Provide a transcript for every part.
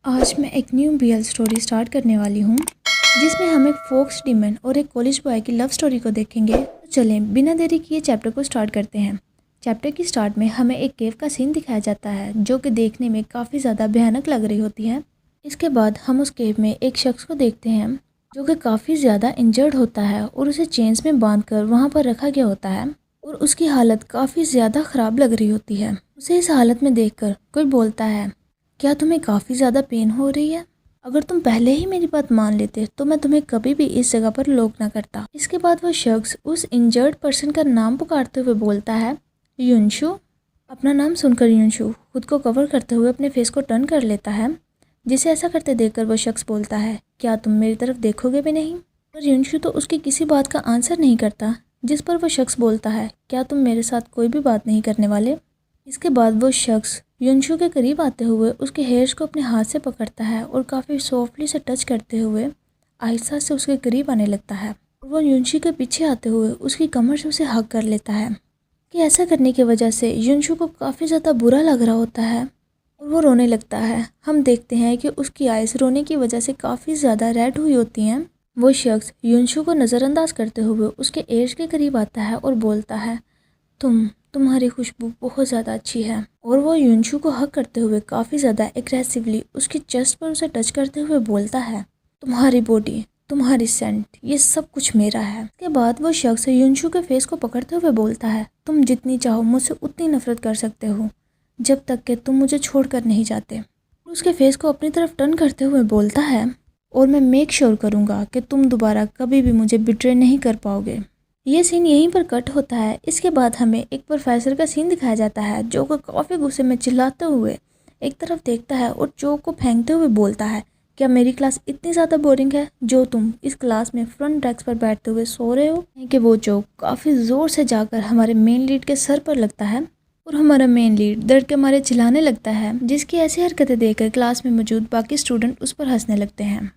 आज मैं एक न्यू बीएल स्टोरी स्टार्ट करने वाली हूँ जिसमें हम एक फोक्स डीमन और एक कॉलेज बॉय की लव स्टोरी को देखेंगे। तो चलें बिना देरी किए चैप्टर को स्टार्ट करते हैं। चैप्टर की स्टार्ट में हमें एक केव का सीन दिखाया जाता है जो कि देखने में काफ़ी ज़्यादा भयानक लग रही होती है। इसके बाद हम उस केव में एक शख्स को देखते हैं जो कि काफ़ी ज़्यादा इंजर्ड होता है और उसे चेन्स में बांध कर वहाँ पर रखा गया होता है और उसकी हालत काफ़ी ज़्यादा ख़राब लग रही होती है। उसे इस हालत में देखकर कोई बोलता है, क्या तुम्हें काफ़ी ज़्यादा पेन हो रही है? अगर तुम पहले ही मेरी बात मान लेते तो मैं तुम्हें कभी भी इस जगह पर लॉक ना करता। इसके बाद वो शख्स उस इंजर्ड पर्सन का नाम पुकारते हुए बोलता है, युनशु। अपना नाम सुनकर युनशु खुद को कवर करते हुए अपने फेस को टर्न कर लेता है, जिसे ऐसा करते देखकर वो शख्स बोलता है, क्या तुम मेरी तरफ देखोगे भी नहीं? पर युनशु तो उसकी किसी बात का आंसर नहीं करता, जिस पर वो शख्स बोलता है, क्या तुम मेरे साथ कोई भी बात नहीं करने वाले? इसके बाद वो शख्स युनशु के करीब आते हुए उसके हेयर्स को अपने हाथ से पकड़ता है और काफ़ी सॉफ्टली से टच करते हुए आहिस्ता से उसके करीब आने लगता है। वो युनशु के पीछे आते हुए उसकी कमर से उसे हग कर लेता है कि ऐसा करने की वजह से युनशु को काफ़ी ज़्यादा बुरा लग रहा होता है और वो रोने लगता है। हम देखते हैं कि उसकी आइज़ रोने की वजह से काफ़ी ज़्यादा रेड हुई होती हैं। वो शख्स युनशु को नज़रअंदाज करते हुए उसके एज के करीब आता है और बोलता है, तुम्हारी खुशबू बहुत ज़्यादा अच्छी है। और वो युनशु को हक करते हुए काफ़ी ज़्यादा एग्रेसिवली उसकी चेस्ट पर उसे टच करते हुए बोलता है, तुम्हारी बॉडी, तुम्हारी सेंट, ये सब कुछ मेरा है। इसके बाद वो शख्स युनशु के फेस को पकड़ते हुए बोलता है, तुम जितनी चाहो मुझसे उतनी नफरत कर सकते हो जब तक कि तुम मुझे छोड़कर नहीं जाते। उसके फेस को अपनी तरफ टर्न करते हुए बोलता है, और मैं मेक श्योर करूँगा कि तुम दोबारा कभी भी मुझे बिट्रे नहीं कर पाओगे। ये सीन यहीं पर कट होता है। इसके बाद हमें एक प्रोफेसर का सीन दिखाया जाता है जो कि काफ़ी गुस्से में चिल्लाते हुए एक तरफ देखता है और चौक को फेंकते हुए बोलता है, क्या मेरी क्लास इतनी ज़्यादा बोरिंग है जो तुम इस क्लास में फ्रंट डेस्क पर बैठते हुए सो रहे हो? कि वो चौक काफ़ी ज़ोर से जाकर हमारे मेन लीड के सर पर लगता है और हमारा मेन लीड दर्द के मारे चिल्लाने लगता है, जिसकी ऐसी हरकतें देखकर क्लास में मौजूद बाकी स्टूडेंट उस पर हंसने लगते हैं।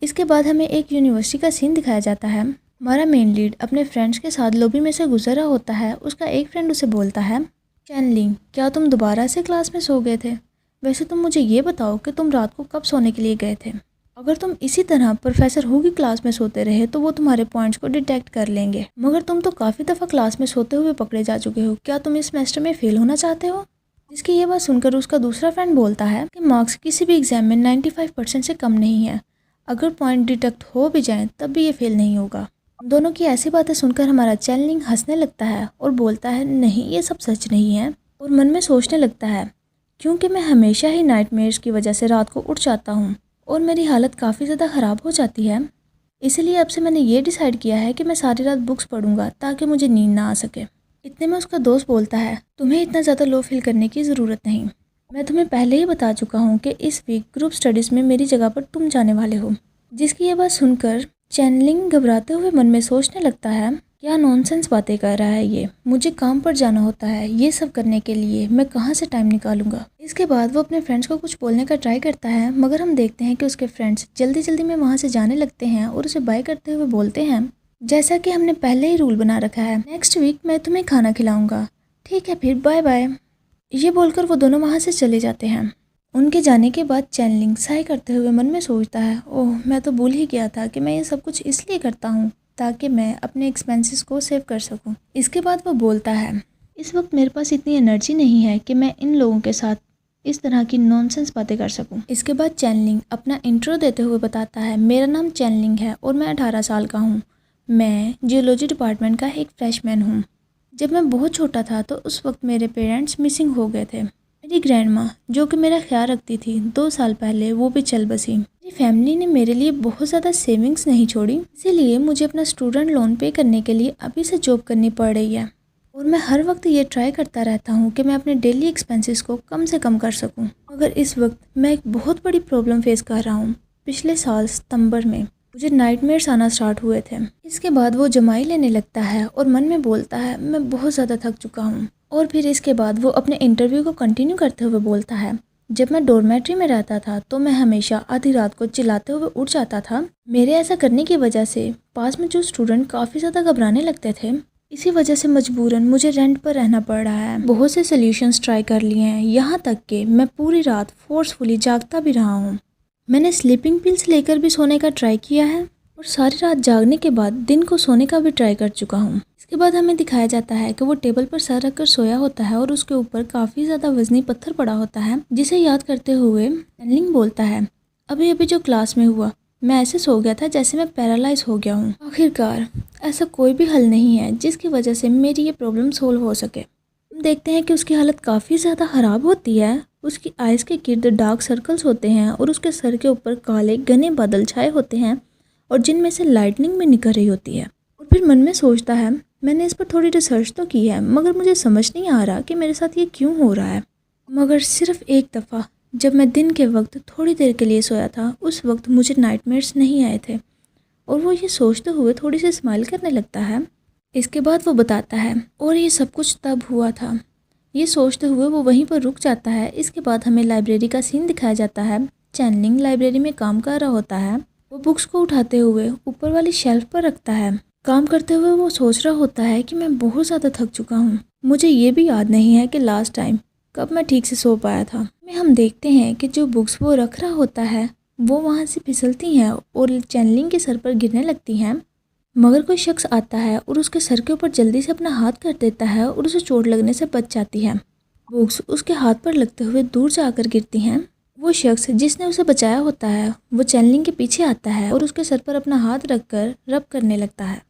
इसके बाद हमें एक यूनिवर्सिटी का सीन दिखाया जाता है। हमारा मेन लीड अपने फ्रेंड्स के साथ लॉबी में से गुजर रहा होता है। उसका एक फ्रेंड उसे बोलता है, चैनलिंग, क्या तुम दोबारा से क्लास में सो गए थे? वैसे तुम मुझे ये बताओ कि तुम रात को कब सोने के लिए गए थे? अगर तुम इसी तरह प्रोफेसर हु की क्लास में सोते रहे तो वो तुम्हारे पॉइंट्स को डिटेक्ट कर लेंगे, मगर तुम तो काफ़ी दफ़ा क्लास में सोते हुए पकड़े जा चुके हो। क्या तुम इस सेमेस्टर में फेल होना चाहते हो? जिसकी ये बात सुनकर उसका दूसरा फ्रेंड बोलता है कि मार्क्स किसी भी एग्जाम में 95% से कम नहीं है, अगर पॉइंट डिटेक्ट हो भी जाएं तब भी ये फेल नहीं होगा। दोनों की ऐसी बातें सुनकर हमारा चैनलिंग हंसने लगता है और बोलता है, नहीं ये सब सच नहीं है। और मन में सोचने लगता है, क्योंकि मैं हमेशा ही नाइटमेयर्स की वजह से रात को उठ जाता हूँ और मेरी हालत काफ़ी ज़्यादा ख़राब हो जाती है, इसलिए अब से मैंने ये डिसाइड किया है कि मैं सारी रात बुक्स पढ़ूंगा ताकि मुझे नींद ना आ सके। इतने में उसका दोस्त बोलता है, तुम्हें इतना ज़्यादा लो फील करने की ज़रूरत नहीं, मैं तुम्हें पहले ही बता चुका हूँ कि इस वीक ग्रुप स्टडीज़ में मेरी जगह पर तुम जाने वाले हो। जिसकी ये बात सुनकर चैनलिंग घबराते हुए मन में सोचने लगता है, क्या नॉनसेंस बातें कर रहा है ये, मुझे काम पर जाना होता है, ये सब करने के लिए मैं कहाँ से टाइम निकालूंगा। इसके बाद वो अपने फ्रेंड्स को कुछ बोलने का ट्राई करता है, मगर हम देखते हैं कि उसके फ्रेंड्स जल्दी जल्दी में वहाँ से जाने लगते हैं और उसे बाय करते हुए बोलते हैं, जैसा कि हमने पहले ही रूल बना रखा है, नेक्स्ट वीक मैं तुम्हें खाना खिलाऊंगा, ठीक है फिर बाय बाय। ये बोलकर वो दोनों वहाँ से चले जाते हैं। उनके जाने के बाद चैनलिंग साय करते हुए मन में सोचता है, ओह मैं तो भूल ही गया था कि मैं ये सब कुछ इसलिए करता हूँ ताकि मैं अपने एक्सपेंसेस को सेव कर सकूँ। इसके बाद वो बोलता है, इस वक्त मेरे पास इतनी एनर्जी नहीं है कि मैं इन लोगों के साथ इस तरह की नॉनसेंस बातें कर सकूं। इसके बाद चैनलिंग अपना इंट्रो देते हुए बताता है, मेरा नाम चैनलिंग है और मैं 18 साल का हूँ। मैं जियोलॉजी डिपार्टमेंट का एक फ्रेशमैन हूँ। जब मैं बहुत छोटा था तो उस वक्त मेरे पेरेंट्स मिसिंग हो गए थे। मेरी ग्रैंड माँ जो कि मेरा ख्याल रखती थी 2 साल पहले वो भी चल बसी। मेरी फैमिली ने मेरे लिए बहुत ज़्यादा सेविंग्स नहीं छोड़ी, इसीलिए मुझे अपना स्टूडेंट लोन पे करने के लिए अभी से जॉब करनी पड़ रही है और मैं हर वक्त ये ट्राई करता रहता हूँ कि मैं अपने डेली एक्सपेंसेस को कम से कम कर सकूँ। मगर इस वक्त मैं एक बहुत बड़ी प्रॉब्लम फेस कर रहा हूँ। पिछले साल सितंबर में मुझे नाइटमेयर्स आना स्टार्ट हुए थे। इसके बाद वो जमाई लेने लगता है और मन में बोलता है, मैं बहुत ज़्यादा थक चुका हूँ। और फिर इसके बाद वो अपने इंटरव्यू को कंटिन्यू करते हुए बोलता है, जब मैं डॉर्मेट्री में रहता था तो मैं हमेशा आधी रात को चिल्लाते हुए उठ जाता था। मेरे ऐसा करने की वजह से पास में जो स्टूडेंट काफ़ी ज़्यादा घबराने लगते थे, इसी वजह से मजबूरन मुझे रेंट पर रहना पड़ रहा है। बहुत से सोल्यूशंस ट्राई कर लिए हैं, यहाँ तक कि मैं पूरी रात फोर्सफुली जागता भी रहा हूँ। मैंने स्लीपिंग पिल्स लेकर भी सोने का ट्राई किया है और सारी रात जागने के बाद दिन को सोने का भी ट्राई कर चुका हूँ। इसके बाद हमें दिखाया जाता है कि वो टेबल पर सर रखकर सोया होता है और उसके ऊपर काफ़ी ज़्यादा वजनी पत्थर पड़ा होता है, जिसे याद करते हुए चैनलिंग बोलता है, अभी अभी जो क्लास में हुआ, मैं ऐसे सो गया था जैसे मैं पैरालाइज हो गया हूँ। आखिरकार ऐसा कोई भी हल नहीं है जिसकी वजह से मेरी ये प्रॉब्लम सोल्व हो सके। हम देखते हैं कि उसकी हालत काफ़ी ज़्यादा ख़राब होती है। उसकी आइज़ के गिर्द डार्क सर्कल्स होते हैं और उसके सर के ऊपर काले घने बादल छाए होते हैं और जिनमें से लाइटनिंग भी निकल रही होती है। और फिर मन में सोचता है, मैंने इस पर थोड़ी रिसर्च तो की है मगर मुझे समझ नहीं आ रहा कि मेरे साथ ये क्यों हो रहा है। मगर सिर्फ एक दफ़ा जब मैं दिन के वक्त थोड़ी देर के लिए सोया था, उस वक्त मुझे नाइटमेयर्स नहीं आए थे। और वो ये सोचते हुए थोड़ी सी स्माइल करने लगता है। इसके बाद वो बताता है, और ये सब कुछ तब हुआ था। ये सोचते हुए वो वहीं पर रुक जाता है। इसके बाद हमें लाइब्रेरी का सीन दिखाया जाता है। चैनलिंग लाइब्रेरी में काम कर रहा होता है। वो बुक्स को उठाते हुए ऊपर वाली शेल्फ पर रखता है। काम करते हुए वो सोच रहा होता है कि मैं बहुत ज़्यादा थक चुका हूँ। मुझे ये भी याद नहीं है कि लास्ट टाइम कब मैं ठीक से सो पाया था। में हम देखते हैं कि जो बुक्स वो रख रहा होता है वो वहाँ से फिसलती हैं और चैनलिंग के सर पर गिरने लगती हैं। मगर कोई शख्स आता है और उसके सर के ऊपर जल्दी से अपना हाथ कर देता है और उसे चोट लगने से बच जाती है। बुक्स उसके हाथ पर लगते हुए दूर जाकर गिरती हैं। वो शख्स जिसने उसे बचाया होता है वो चैनलिंग के पीछे आता है और उसके सर पर अपना हाथ रखकर रब करने लगता है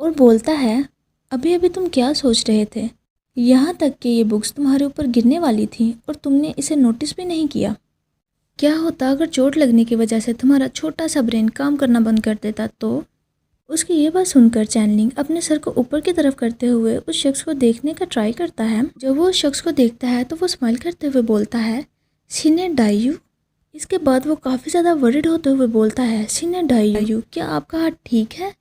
और बोलता है, अभी अभी तुम क्या सोच रहे थे? यहाँ तक कि ये बुक्स तुम्हारे ऊपर गिरने वाली थी और तुमने इसे नोटिस भी नहीं किया। क्या होता अगर चोट लगने की वजह से तुम्हारा छोटा सा ब्रेन काम करना बंद कर देता तो? उसकी ये बात सुनकर चैनलिंग अपने सर को ऊपर की तरफ करते हुए उस शख्स को देखने का ट्राई करता है। जब वो उस शख्स को देखता है तो वो स्माइल करते हुए बोलता है, सीनियर डाइयू। इसके बाद वो काफ़ी ज़्यादा वरिड होते हुए बोलता है, सीनियर डाइयू, क्या आपका हाथ ठीक है?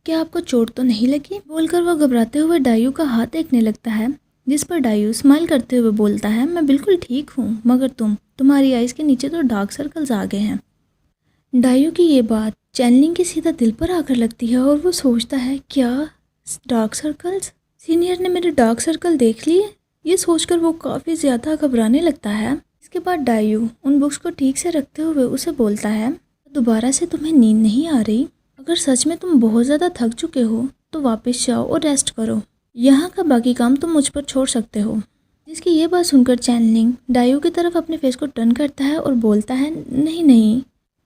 क्या आपको चोट तो नहीं लगी? बोलकर वो घबराते हुए डाइयू का हाथ देखने लगता है, जिस पर डाइयू स्माइल करते हुए बोलता है, मैं बिल्कुल ठीक हूँ, मगर तुम्हारी आइज़ के नीचे तो डार्क सर्कल्स आ गए हैं। डाइयू की ये बात चैनलिंग के सीधा दिल पर आकर लगती है और वो सोचता है, क्या डार्क सर्कल्स? सीनियर ने मेरे डार्क सर्कल देख लिए? ये सोचकर वो काफ़ी ज़्यादा घबराने लगता है। इसके बाद डाइयू उन बुक्स को ठीक से रखते हुए उसे बोलता है, दोबारा से तुम्हें नींद नहीं आ रही? अगर सच में तुम बहुत ज़्यादा थक चुके हो तो वापस जाओ और रेस्ट करो। यहाँ का बाकी काम तुम मुझ पर छोड़ सकते हो। जिसकी ये बात सुनकर चैनलिंग डाइयू की तरफ अपने फेस को टर्न करता है और बोलता है, नहीं नहीं,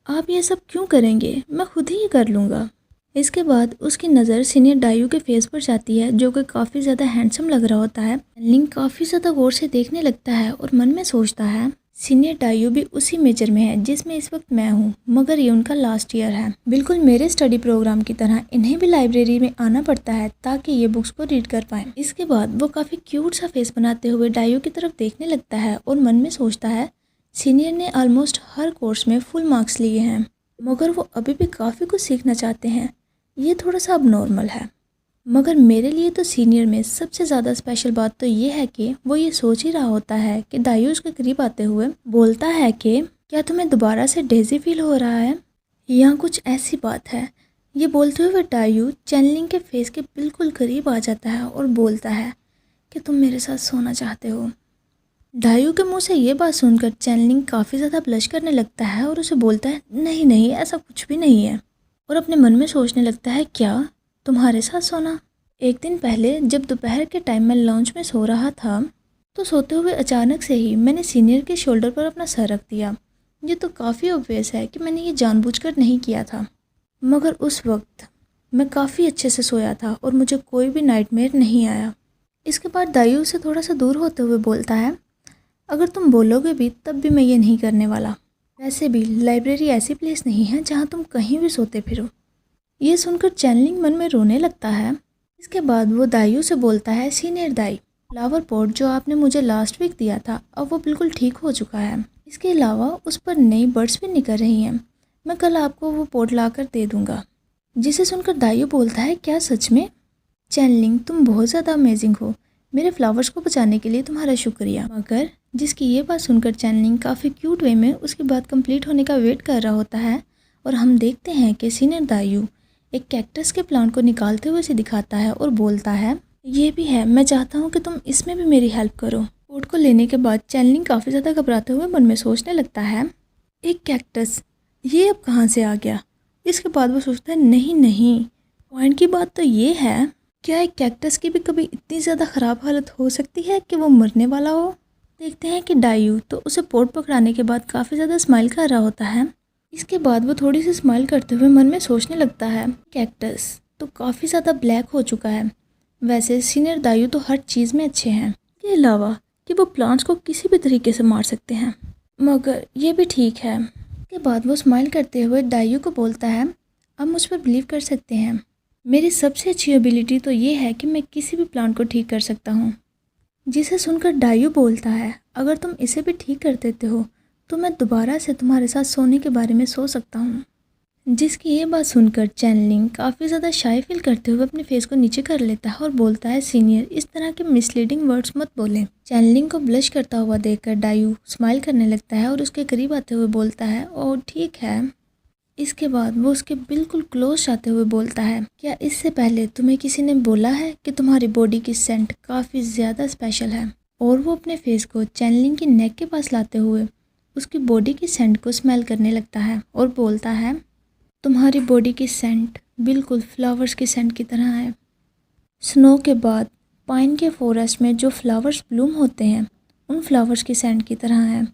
आप ये सब क्यों करेंगे? मैं खुद ही कर लूँगा। इसके बाद उसकी नज़र सीनियर डाइयू के फेस पर जाती है, जो कि काफ़ी ज़्यादा हैंडसम लग रहा होता है। चैनलिंग काफ़ी ज़्यादा गौर से देखने लगता है और मन में सोचता है, सीनियर डाइयू भी उसी मेजर में है जिसमें इस वक्त मैं हूँ, मगर ये उनका लास्ट ईयर है। बिल्कुल मेरे स्टडी प्रोग्राम की तरह इन्हें भी लाइब्रेरी में आना पड़ता है ताकि ये बुक्स को रीड कर पाएँ। इसके बाद वो काफ़ी क्यूट सा फेस बनाते हुए डाइयू की तरफ देखने लगता है और मन में सोचता है, सीनियर ने ऑलमोस्ट हर कोर्स में फुल मार्क्स लिए हैं, मगर वो अभी भी काफ़ी कुछ सीखना चाहते हैं। ये थोड़ा सा अब नॉर्मल है, मगर मेरे लिए तो सीनियर में सबसे ज़्यादा स्पेशल बात तो ये है कि वो ये सोच ही रहा होता है कि डाइयू उसके करीब आते हुए बोलता है कि क्या तुम्हें दोबारा से डेजी फील हो रहा है? यहाँ कुछ ऐसी बात है। ये बोलते हुए डाइयू चैनलिंग के फेस के बिल्कुल करीब आ जाता है और बोलता है कि तुम मेरे साथ सोना चाहते हो। डाइयू के मुंह से ये बात सुनकर चैनलिंग काफ़ी ज़्यादा ब्लश करने लगता है और उसे बोलता है, नहीं नहीं, ऐसा कुछ भी नहीं है। और अपने मन में सोचने लगता है, क्या तुम्हारे साथ सोना? एक दिन पहले जब दोपहर के टाइम मैं लॉन्च में सो रहा था तो सोते हुए अचानक से ही मैंने सीनियर के शोल्डर पर अपना सर रख दिया। ये तो काफ़ी ऑब्वियस है कि मैंने ये जानबूझकर नहीं किया था, मगर उस वक्त मैं काफ़ी अच्छे से सोया था और मुझे कोई भी नाइटमेयर नहीं आया। इसके बाद डाइयू से थोड़ा सा दूर होते हुए बोलता है, अगर तुम बोलोगे भी तब भी मैं ये नहीं करने वाला। वैसे भी लाइब्रेरी ऐसी प्लेस नहीं है जहाँ तुम कहीं भी सोते फिरो। ये सुनकर चैनलिंग मन में रोने लगता है। इसके बाद वो डाइयू से बोलता है, सीनियर दाई, फ्लावर पॉट जो आपने मुझे लास्ट वीक दिया था अब वो बिल्कुल ठीक हो चुका है। इसके अलावा उस पर नई बर्ड्स भी निकल रही हैं। मैं कल आपको वो पॉट ला कर दे दूँगा। जिसे सुनकर डाइयू बोलता है, क्या सच में? चैनलिंग, तुम बहुत ज़्यादा अमेजिंग हो। मेरे फ्लावर्स को बचाने के लिए तुम्हारा शुक्रिया। मगर जिसकी ये बात सुनकर चैनलिंग काफ़ी क्यूट वे में उसकी बात कंप्लीट होने का वेट कर रहा होता है और हम देखते हैं कि सीनियर डाइयू एक कैक्टस के प्लांट को निकालते हुए से दिखाता है और बोलता है, ये भी है, मैं चाहता हूँ कि तुम इसमें भी मेरी हेल्प करो। पॉट को लेने के बाद चैनलिंग काफ़ी ज़्यादा घबराते हुए मन में सोचने लगता है, एक कैक्टस ये अब कहाँ से आ गया। इसके बाद वो सोचता है नहीं नहीं, पॉइंट की बात तो ये है, क्या एक कैक्टस की भी कभी इतनी ज़्यादा ख़राब हालत हो सकती है कि वो मरने वाला हो। देखते हैं कि डायू तो उसे पोर्ट पकड़ाने के बाद काफ़ी ज़्यादा स्माइल कर रहा होता है। इसके बाद वो थोड़ी सी स्माइल करते हुए मन में सोचने लगता है, कैक्टस तो काफ़ी ज़्यादा ब्लैक हो चुका है। वैसे सीनियर दायू तो हर चीज़ में अच्छे हैं, इसके अलावा कि वो प्लांट्स को किसी भी तरीके से मार सकते हैं, मगर ये भी ठीक है। इसके बाद वो स्माइल करते हुए दायू को बोलता है, आप मुझ पर बिलीव कर सकते हैं, मेरी सबसे अच्छी एबिलिटी तो ये है कि मैं किसी भी प्लांट को ठीक कर सकता हूँ। जिसे सुनकर डायू बोलता है, अगर तुम इसे भी ठीक कर देते हो तो मैं दोबारा से तुम्हारे साथ सोने के बारे में सोच सकता हूँ। जिसकी ये बात सुनकर चैनलिंग काफ़ी ज़्यादा शाय फील करते हुए अपने फेस को नीचे कर लेता है और बोलता है, सीनियर इस तरह के मिसलीडिंग वर्ड्स मत बोलें। चैनलिंग को ब्लश करता हुआ देखकर डायू स्माइल करने लगता है और उसके करीब आते हुए बोलता है, ओह ठीक है। इसके बाद वो उसके बिल्कुल क्लोज आते हुए बोलता है, क्या इससे पहले तुम्हें किसी ने बोला है कि तुम्हारी बॉडी की सेंट काफ़ी ज़्यादा स्पेशल है। और वो अपने फेस को चैनलिंग की नेक के पास लाते हुए उसकी बॉडी की सेंट को स्मेल करने लगता है और बोलता है, तुम्हारी बॉडी की सेंट बिल्कुल फ्लावर्स की सेंट की तरह है। स्नो के बाद पाइन के फॉरेस्ट में जो फ्लावर्स ब्लूम होते हैं उन फ्लावर्स की सेंट की तरह है।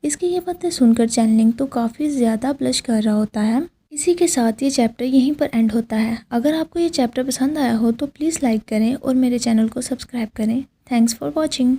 इसकी ये बातें सुनकर चैनलिंग तो काफ़ी ज़्यादा ब्लश कर रहा होता है। इसी के साथ ये चैप्टर यहीं पर एंड होता है। अगर आपको ये चैप्टर पसंद आया हो तो प्लीज़ लाइक करें और मेरे चैनल को सब्सक्राइब करें। Thanks for watching.